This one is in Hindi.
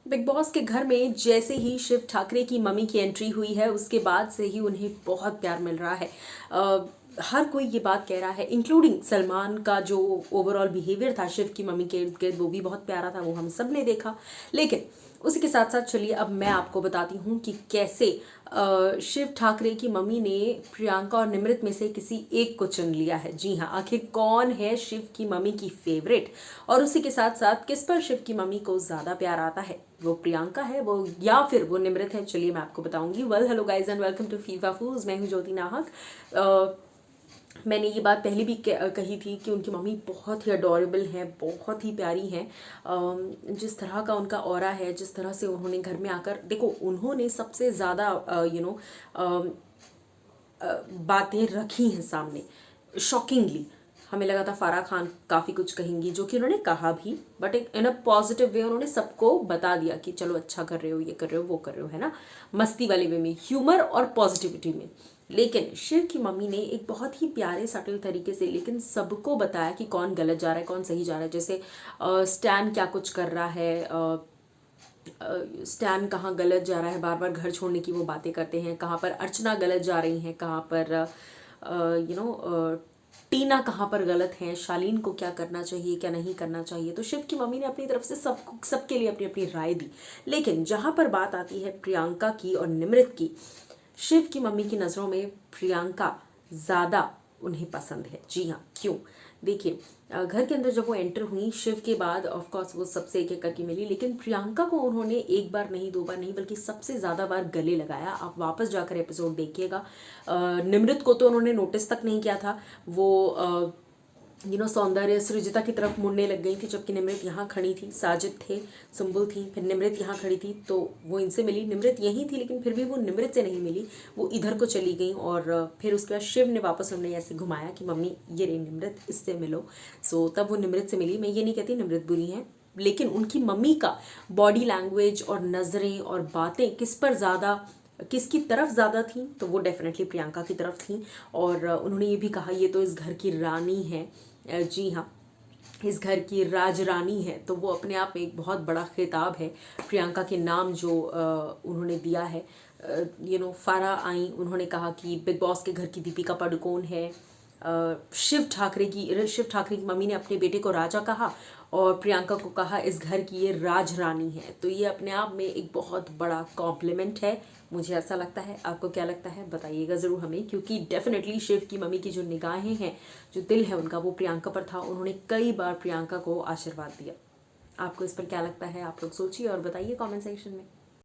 बिग बॉस के घर में जैसे ही शिव ठाकरे की मम्मी की एंट्री हुई है उसके बाद से ही उन्हें बहुत प्यार मिल रहा है। हर कोई ये बात कह रहा है, इंक्लूडिंग सलमान का जो ओवरऑल बिहेवियर था शिव की मम्मी के इर्द गिर्द, वो भी बहुत प्यारा था, वो हम सब ने देखा। लेकिन उसी के साथ साथ चलिए अब मैं आपको बताती हूँ कि कैसे शिव ठाकरे की मम्मी ने प्रियंका और निमृत में से किसी एक को चुन लिया है। जी हाँ, आखिर कौन है शिव की मम्मी की फेवरेट, और उसी के साथ साथ किस पर शिव की मम्मी को ज़्यादा प्यार आता है, वो प्रियंका है वो या फिर वो निमृत है, चलिए मैं आपको बताऊंगी। Well, hello guys and welcome to फीफा फूज। मैं हूँ ज्योति नाहक। मैंने ये बात पहले भी कही थी कि उनकी मम्मी बहुत ही अडोरेबल हैं, बहुत ही प्यारी हैं। जिस तरह का उनका ऑरा है, जिस तरह से उन्होंने घर में आकर, देखो उन्होंने सबसे ज़्यादा बातें रखी हैं सामने। शॉकिंगली हमें लगा था फारा खान काफ़ी कुछ कहेंगी, जो कि उन्होंने कहा भी, बट एक इन अ पॉजिटिव वे उन्होंने सबको बता दिया कि चलो अच्छा कर रहे हो, ये कर रहे हो, वो कर रहे हो, है ना, मस्ती वाले वे में, ह्यूमर और पॉजिटिविटी में। लेकिन शिव की मम्मी ने एक बहुत ही प्यारे सटल तरीके से लेकिन सबको बताया कि कौन गलत जा रहा है, कौन सही जा रहा है। जैसे स्टैन क्या कुछ कर रहा है, स्टैन कहाँ गलत जा रहा है, बार बार घर छोड़ने की वो बातें करते हैं, कहाँ पर अर्चना गलत जा रही हैं, कहाँ पर टीना कहाँ पर गलत है, शालीन को क्या करना चाहिए क्या नहीं करना चाहिए। तो शिव की मम्मी ने अपनी तरफ से सबके लिए अपनी अपनी राय दी। लेकिन जहाँ पर बात आती है प्रियंका की और निमृत की, शिव की मम्मी की नज़रों में प्रियंका ज़्यादा उन्हें पसंद है। जी हाँ, क्यों? देखिए, घर के अंदर जब वो एंटर हुई शिव के बाद, ऑफ कोर्स वो सबसे एक एक करके मिली, लेकिन प्रियंका को उन्होंने एक बार नहीं, दो बार नहीं, बल्कि सबसे ज़्यादा बार गले लगाया। आप वापस जाकर एपिसोड देखिएगा। निमृत को तो उन्होंने नोटिस तक नहीं किया था। वो सौंदर्य सृजिता की तरफ मुड़ने लग गई थी, जबकि निमृत यहाँ खड़ी थी, साजिद थे, सुंबुल थी, फिर निमृत यहाँ खड़ी थी, तो वो इनसे मिली। निमृत यहीं थी लेकिन फिर भी वो निमृत से नहीं मिली, वो इधर को चली गई। और फिर उसके बाद शिव ने वापस उन्हें ऐसे घुमाया कि मम्मी ये रही निमृत, इससे मिलो। सो तब वो निमृत से मिली। मैं ये नहीं कहती निमृत बुरी हैं, लेकिन उनकी मम्मी का बॉडी लैंग्वेज और नज़रें और बातें किस पर ज़्यादा, किसकी तरफ ज़्यादा थी, तो वो डेफिनेटली प्रियंका की तरफ थी। और उन्होंने ये भी कहा ये तो इस घर की रानी है। जी हाँ, इस घर की राज रानी है, तो वो अपने आप में एक बहुत बड़ा खिताब है प्रियंका के नाम जो उन्होंने दिया है। फारा आई, उन्होंने कहा कि बिग बॉस के घर की दीपिका पादुकोण है। शिव ठाकरे की मम्मी ने अपने बेटे को राजा कहा और प्रियंका को कहा इस घर की ये राज रानी है। तो ये अपने आप में एक बहुत बड़ा कॉम्प्लीमेंट है, मुझे ऐसा लगता है। आपको क्या लगता है बताइएगा ज़रूर हमें, क्योंकि डेफिनेटली शिव की मम्मी की जो निगाहें हैं, जो दिल है उनका, वो प्रियंका पर था। उन्होंने कई बार प्रियंका को आशीर्वाद दिया। आपको इस पर क्या लगता है? आप लोग सोचिए और बताइए कमेंट सेक्शन में।